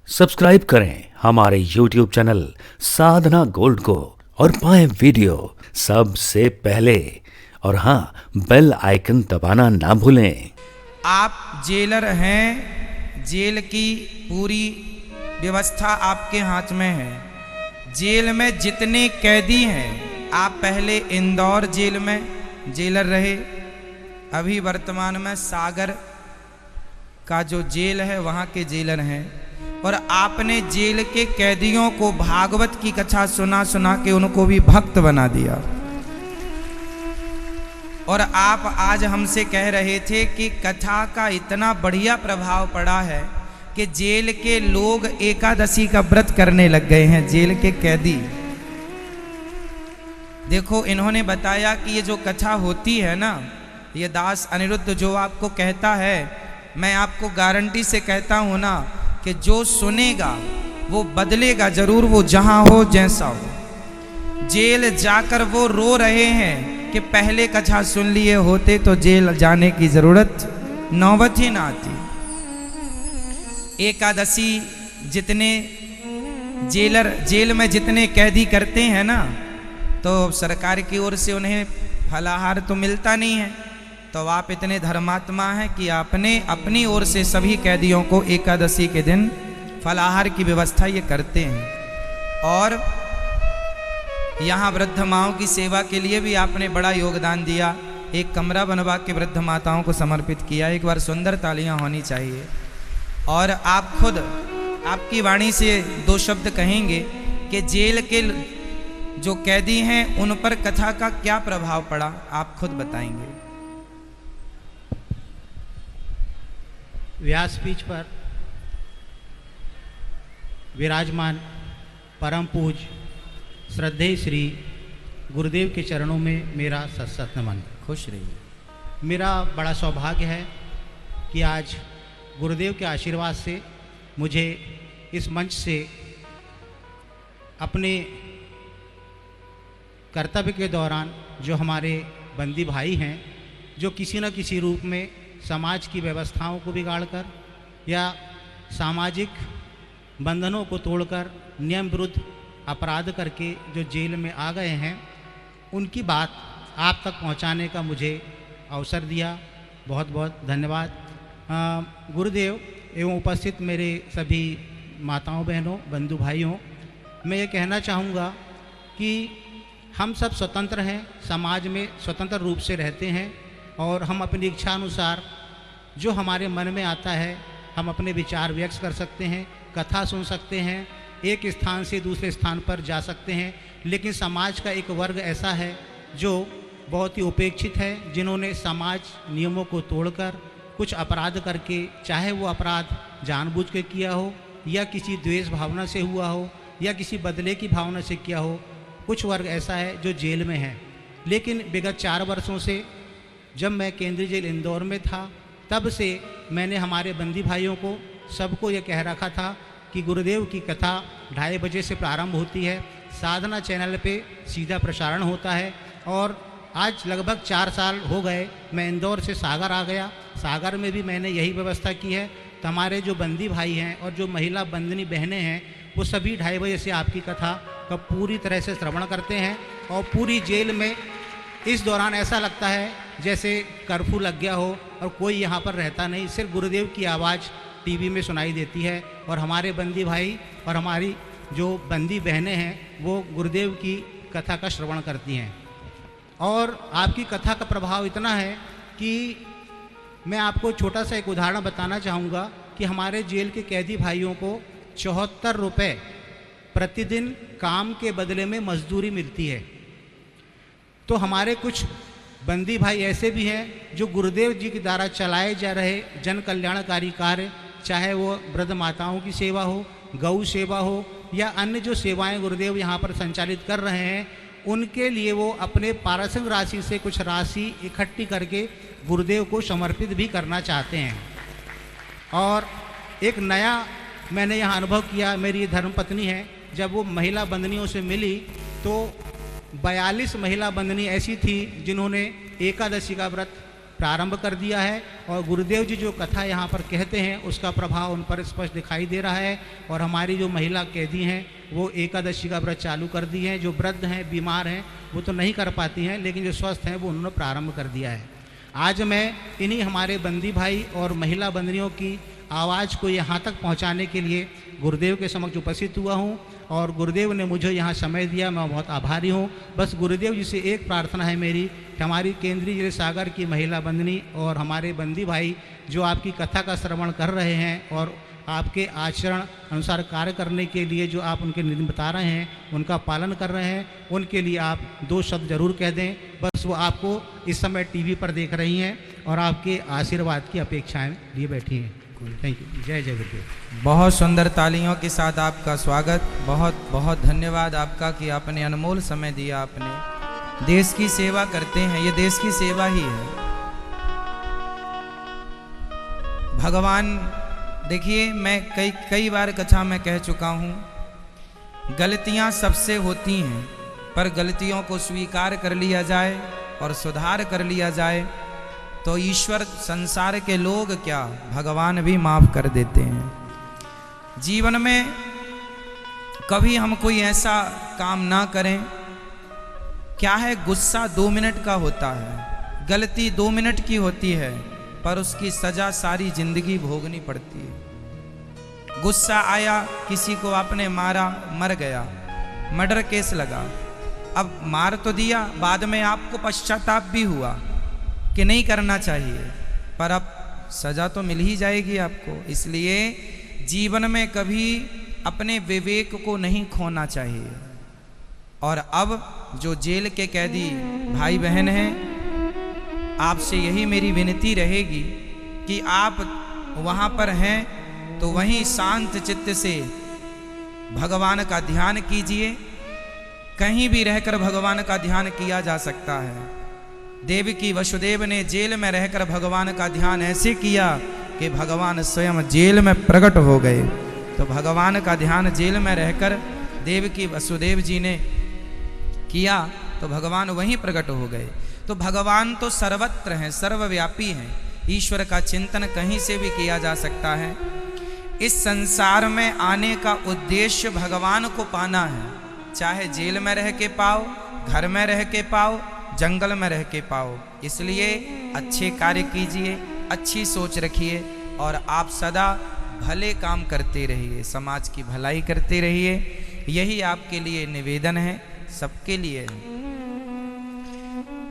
Subscribe करें हमारे YouTube channel साधना gold को और पाएं वीडियो सबसे पहले। और हाँ, बेल आइकन दबाना ना भूलें। आप जेलर हैं, जेल की पूरी व्यवस्था आपके हाथ में है। जेल में जितने कैदी हैं, आप पहले इंदौर जेल में जेलर रहे, अभी वर्तमान में सागर का जो जेल है वहाँ के जेलर हैं। और आपने जेल के कैदियों को भागवत की कथा सुना सुना के उनको भी भक्त बना दिया। और आप आज हमसे कह रहे थे कि कथा का इतना बढ़िया प्रभाव पड़ा है कि जेल के लोग एकादशी का व्रत करने लग गए हैं, जेल के कैदी। देखो, इन्होंने बताया कि ये जो कथा होती है ना, ये दास अनिरुद्ध जो आपको कहता है, मैं आपको गारंटी से कहता हूँ ना कि जो सुनेगा वो बदलेगा जरूर, वो जहाँ हो जैसा हो। जेल जाकर वो रो रहे हैं कि पहले कथा सुन लिए होते तो जेल जाने की जरूरत नौबत ही ना आती। एकादशी जितने जेलर जेल में जितने कैदी करते हैं ना, तो सरकार की ओर से उन्हें फलाहार तो मिलता नहीं है। तो आप इतने धर्मात्मा हैं कि आपने अपनी ओर से सभी कैदियों को एकादशी के दिन फलाहार की व्यवस्था ये करते हैं। और यहाँ वृद्ध माओं की सेवा के लिए भी आपने बड़ा योगदान दिया। एक कमरा बनवा के वृद्ध माताओं को समर्पित किया। एक बार सुंदर तालियां होनी चाहिए। और आप खुद आपकी वाणी से दो शब्द कहेंगे कि जेल के जो कैदी हैं उन पर कथा का क्या प्रभाव पड़ा, आप खुद बताएंगे। व्यासपीठ पर विराजमान परम पूज्य श्रद्धेय श्री गुरुदेव के चरणों में मेरा सत नमन। खुश रहिए। मेरा बड़ा सौभाग्य है कि आज गुरुदेव के आशीर्वाद से मुझे इस मंच से अपने कर्तव्य के दौरान जो हमारे बंदी भाई हैं, जो किसी न किसी रूप में समाज की व्यवस्थाओं को बिगाड़कर या सामाजिक बंधनों को तोड़कर नियम विरुद्ध अपराध करके जो जेल में आ गए हैं, उनकी बात आप तक पहुंचाने का मुझे अवसर दिया। बहुत बहुत धन्यवाद। गुरुदेव एवं उपस्थित मेरे सभी माताओं बहनों बंधु भाइयों, मैं ये कहना चाहूँगा कि हम सब स्वतंत्र हैं, समाज में स्वतंत्र रूप से रहते हैं और हम अपनी इच्छा अनुसार जो हमारे मन में आता है हम अपने विचार व्यक्त कर सकते हैं, कथा सुन सकते हैं, एक स्थान से दूसरे स्थान पर जा सकते हैं। लेकिन समाज का एक वर्ग ऐसा है जो बहुत ही उपेक्षित है, जिन्होंने समाज नियमों को तोड़कर कुछ अपराध करके, चाहे वो अपराध जानबूझ के किया हो या किसी द्वेष भावना से हुआ हो या किसी बदले की भावना से किया हो, कुछ वर्ग ऐसा है जो जेल में है। लेकिन विगत 4 वर्षों से जब मैं केंद्रीय जेल इंदौर में था, तब से मैंने हमारे बंदी भाइयों को सबको ये कह रखा था कि गुरुदेव की कथा 2:30 बजे से प्रारंभ होती है, साधना चैनल पे सीधा प्रसारण होता है। और आज लगभग 4 साल हो गए मैं इंदौर से सागर आ गया। सागर में भी मैंने यही व्यवस्था की है। तो हमारे जो बंदी भाई हैं और जो महिला बंदनी बहनें हैं, वो सभी 2:30 बजे से आपकी कथा का पूरी तरह से श्रवण करते हैं। और पूरी जेल में इस दौरान ऐसा लगता है जैसे कर्फ्यू लग गया हो और कोई यहाँ पर रहता नहीं, सिर्फ गुरुदेव की आवाज़ टीवी में सुनाई देती है। और हमारे बंदी भाई और हमारी जो बंदी बहनें हैं वो गुरुदेव की कथा का श्रवण करती हैं। और आपकी कथा का प्रभाव इतना है कि मैं आपको छोटा सा एक उदाहरण बताना चाहूँगा कि हमारे जेल के कैदी भाइयों को 74 रुपये प्रतिदिन काम के बदले में मजदूरी मिलती है। तो हमारे कुछ बंदी भाई ऐसे भी हैं जो गुरुदेव जी के द्वारा चलाए जा रहे जन कल्याणकारी कार्य, चाहे वो वृद्ध माताओं की सेवा हो, गौ सेवा हो या अन्य जो सेवाएं गुरुदेव यहाँ पर संचालित कर रहे हैं, उनके लिए वो अपने पारिश्रमिक राशि से कुछ राशि इकट्ठी करके गुरुदेव को समर्पित भी करना चाहते हैं। और एक नया मैंने यहाँ अनुभव किया, मेरी धर्मपत्नी है, जब वो महिला बंदनियों से मिली तो 42 महिला बंदनी ऐसी थी जिन्होंने एकादशी का व्रत प्रारंभ कर दिया है और गुरुदेव जी जो कथा यहाँ पर कहते हैं उसका प्रभाव उन पर स्पष्ट दिखाई दे रहा है। और हमारी जो महिला कैदी हैं वो एकादशी का व्रत चालू कर दिए हैं। जो वृद्ध हैं, बीमार हैं, वो तो नहीं कर पाती हैं, लेकिन जो स्वस्थ हैं वो उन्होंने प्रारंभ कर दिया है। आज मैं इन्हीं हमारे बंदी भाई और महिला बंदियों की आवाज़ को यहाँ तक पहुँचाने के लिए गुरुदेव के समक्ष उपस्थित हुआ हूँ और गुरुदेव ने मुझे यहाँ समय दिया, मैं बहुत आभारी हूँ। बस गुरुदेव जी से एक प्रार्थना है मेरी कि हमारी केंद्रीय जिले सागर की महिला बंदनी और हमारे बंदी भाई जो आपकी कथा का श्रवण कर रहे हैं और आपके आचरण अनुसार कार्य करने के लिए जो आप उनके निर्देश बता रहे हैं, उनका पालन कर रहे हैं, उनके लिए आप 2 शब्द जरूर कह दें। बस वो आपको इस समय टीवी पर देख रही हैं और आपके आशीर्वाद की अपेक्षाएं लिए बैठी हैं। Thank you. जय जय गुरुदेव। बहुत सुंदर तालियों के साथ आपका स्वागत। बहुत बहुत धन्यवाद आपका कि आपने अनमोल समय दिया। आपने देश की सेवा करते हैं, ये देश की सेवा ही है। भगवान, देखिए मैं कई बार कथा में कह चुका हूँ, गलतियाँ सबसे होती हैं, पर गलतियों को स्वीकार कर लिया जाए और सुधार कर लिया जाए तो ईश्वर, संसार के लोग क्या, भगवान भी माफ कर देते हैं। जीवन में कभी हम कोई ऐसा काम ना करें। क्या है, गुस्सा 2 मिनट का होता है, गलती 2 मिनट की होती है, पर उसकी सजा सारी जिंदगी भोगनी पड़ती है। गुस्सा आया, किसी को आपने मारा, मर गया, मर्डर केस लगा, अब मार तो दिया, बाद में आपको पश्चाताप भी हुआ कि नहीं करना चाहिए, पर अब सजा तो मिल ही जाएगी आपको। इसलिए जीवन में कभी अपने विवेक को नहीं खोना चाहिए। और अब जो जेल के कैदी भाई बहन हैं, आपसे यही मेरी विनती रहेगी कि आप वहाँ पर हैं तो वहीं शांत चित्त से भगवान का ध्यान कीजिए। कहीं भी रहकर भगवान का ध्यान किया जा सकता है। देवकी वसुदेव ने जेल में रहकर भगवान का ध्यान ऐसे किया कि भगवान स्वयं जेल में प्रकट हो गए। तो भगवान का ध्यान जेल में रहकर देवकी वसुदेव जी ने किया तो भगवान वहीं प्रकट हो गए। तो भगवान तो सर्वत्र हैं, सर्वव्यापी हैं। ईश्वर का चिंतन कहीं से भी किया जा सकता है। इस संसार में आने का उद्देश्य भगवान को पाना है, चाहे जेल में रह के पाओ, घर में रह के पाओ, जंगल में रह के पाओ। इसलिए अच्छे कार्य कीजिए, अच्छी सोच रखिए और आप सदा भले काम करते रहिए, समाज की भलाई करते रहिए। यही आपके लिए निवेदन है, सबके लिए है।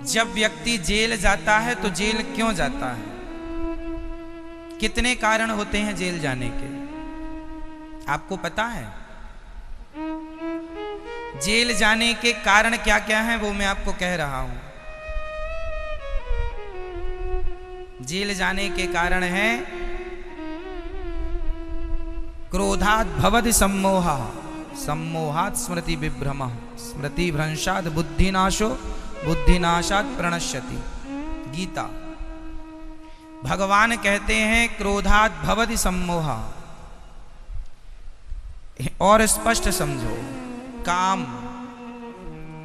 जब व्यक्ति जेल जाता है तो जेल क्यों जाता है? कितने कारण होते हैं जेल जाने के, आपको पता है? जेल जाने के कारण क्या क्या हैं वो मैं आपको कह रहा हूं। जेल जाने के कारण है क्रोधात् भवति सम्मोहा, सम्मोहात् स्मृति विभ्रमः, स्मृति भ्रंशात् बुद्धिनाशो, बुद्धिनाशात् प्रणश्यति। गीता। भगवान कहते हैं क्रोधात् भवति सम्मोहा। और स्पष्ट समझो, काम,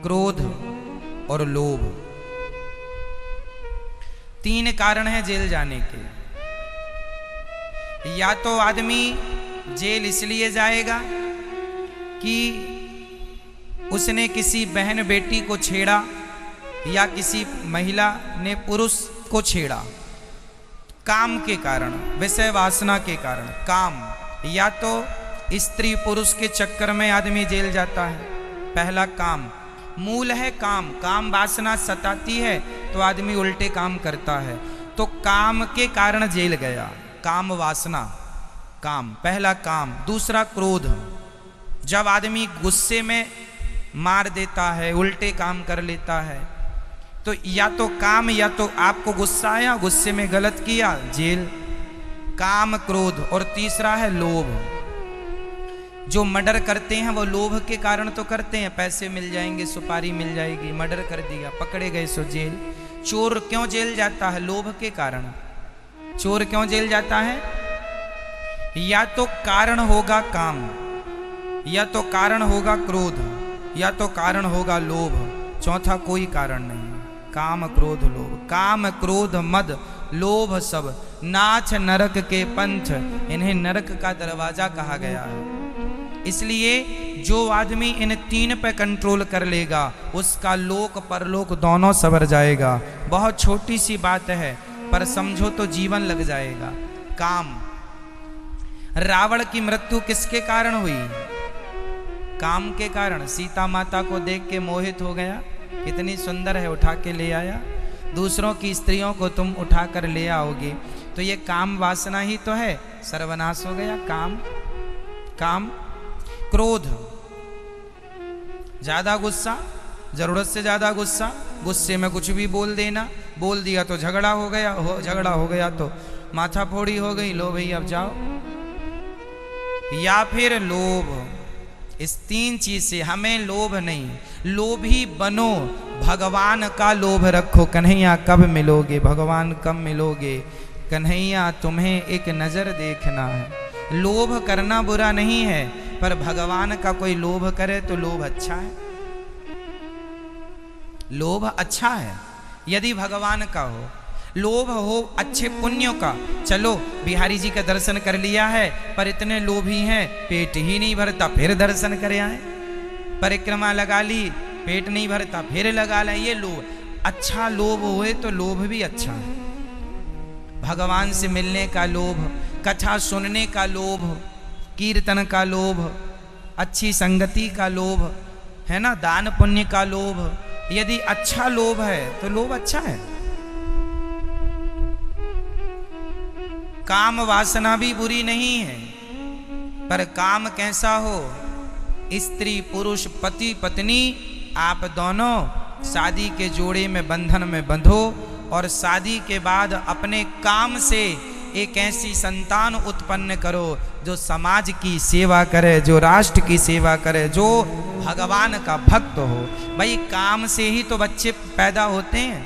क्रोध और लोभ, 3 कारण हैं जेल जाने के। या तो आदमी जेल इसलिए जाएगा कि उसने किसी बहन बेटी को छेड़ा या किसी महिला ने पुरुष को छेड़ा, काम के कारण, विषय वासना के कारण, काम। या तो स्त्री पुरुष के चक्कर में आदमी जेल जाता है। पहला काम, मूल है काम। काम वासना सताती है तो आदमी उल्टे काम करता है, तो काम के कारण जेल गया। काम वासना, काम, पहला काम। दूसरा क्रोध, जब आदमी गुस्से में मार देता है, उल्टे काम कर लेता है, तो या तो काम, या तो आपको गुस्सा आया, गुस्से में गलत किया, जेल। काम, क्रोध। और तीसरा है लोभ। जो मर्डर करते हैं वो लोभ के कारण तो करते हैं, पैसे मिल जाएंगे, सुपारी मिल जाएगी, मर्डर कर दिया, पकड़े गए सो जेल। चोर क्यों जेल जाता है? लोभ के कारण। चोर क्यों जेल जाता है? या तो कारण होगा काम, या तो कारण होगा क्रोध, या तो कारण होगा लोभ, चौथा कोई कारण नहीं। काम क्रोध लोभ, काम क्रोध मद लोभ सब नाथ नरक के पंथ, इन्हें नरक का दरवाजा कहा गया है। इसलिए जो आदमी इन तीन पे कंट्रोल कर लेगा उसका लोक परलोक दोनों सवर जाएगा। बहुत छोटी सी बात है पर समझो तो जीवन लग जाएगा। काम, रावण की मृत्यु किसके कारण हुई? काम के कारण। सीता माता को देख के मोहित हो गया, कितनी सुंदर है, उठा के ले आया। दूसरों की स्त्रियों को तुम उठा कर ले आओगे तो ये काम वासना ही तो है, सर्वनाश हो गया। काम, काम, क्रोध, ज्यादा गुस्सा, जरूरत से ज्यादा गुस्सा, गुस्से में कुछ भी बोल देना, बोल दिया तो झगड़ा हो गया, झगड़ा हो गया तो माथा फोड़ी हो गई, लो भाई अब जाओ। या फिर लोभ, इस तीन चीज से हमें लोभ नहीं, लोभी बनो, भगवान का लोभ रखो। कन्हैया कब मिलोगे, भगवान कब मिलोगे, कन्हैया तुम्हें एक नजर देखना है। लोभ करना बुरा नहीं है पर भगवान का कोई लोभ करे तो लोभ अच्छा है, लोभ अच्छा है यदि भगवान का हो। लोभ हो अच्छे पुण्यों का, चलो बिहारी जी का दर्शन कर लिया है पर इतने लोभी हैं पेट ही नहीं भरता, फिर दर्शन करे आए। परिक्रमा लगा ली, पेट नहीं भरता, फिर लगा लें, ये लोभ। अच्छा लोभ हुए तो लोभ भी अच्छा है। भगवान से मिलने का लोभ, कथा सुनने का लोभ, कीर्तन का लोभ, अच्छी संगति का लोभ है ना, दान पुण्य का लोभ। यदि अच्छा लोभ है तो लोभ अच्छा है। काम वासना भी बुरी नहीं है पर काम कैसा हो, स्त्री पुरुष पति पत्नी आप दोनों शादी के जोड़े में बंधन में बंधो और शादी के बाद अपने काम से एक ऐसी संतान उत्पन्न करो जो समाज की सेवा करे, जो राष्ट्र की सेवा करे, जो भगवान का भक्त हो। भाई काम से ही तो बच्चे पैदा होते हैं,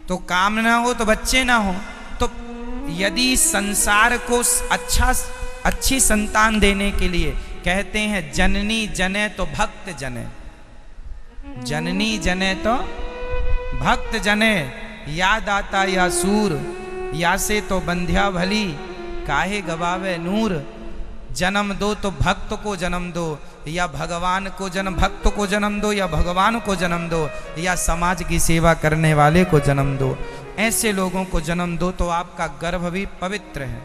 तो काम ना हो तो बच्चे ना हो। तो यदि संसार को अच्छी संतान देने के लिए कहते हैं जननी जने तो भक्त जने, जननी जने तो भक्त जने, या दाता या सूर, या से तो बंध्या भली, काहे गवावे नूर। जन्म दो तो भक्त को जन्म दो, या भगवान को जन्म, भक्त को जन्म दो, या भगवान को जन्म दो, या समाज की सेवा करने वाले को जन्म दो। ऐसे लोगों को जन्म दो तो आपका गर्भ भी पवित्र है।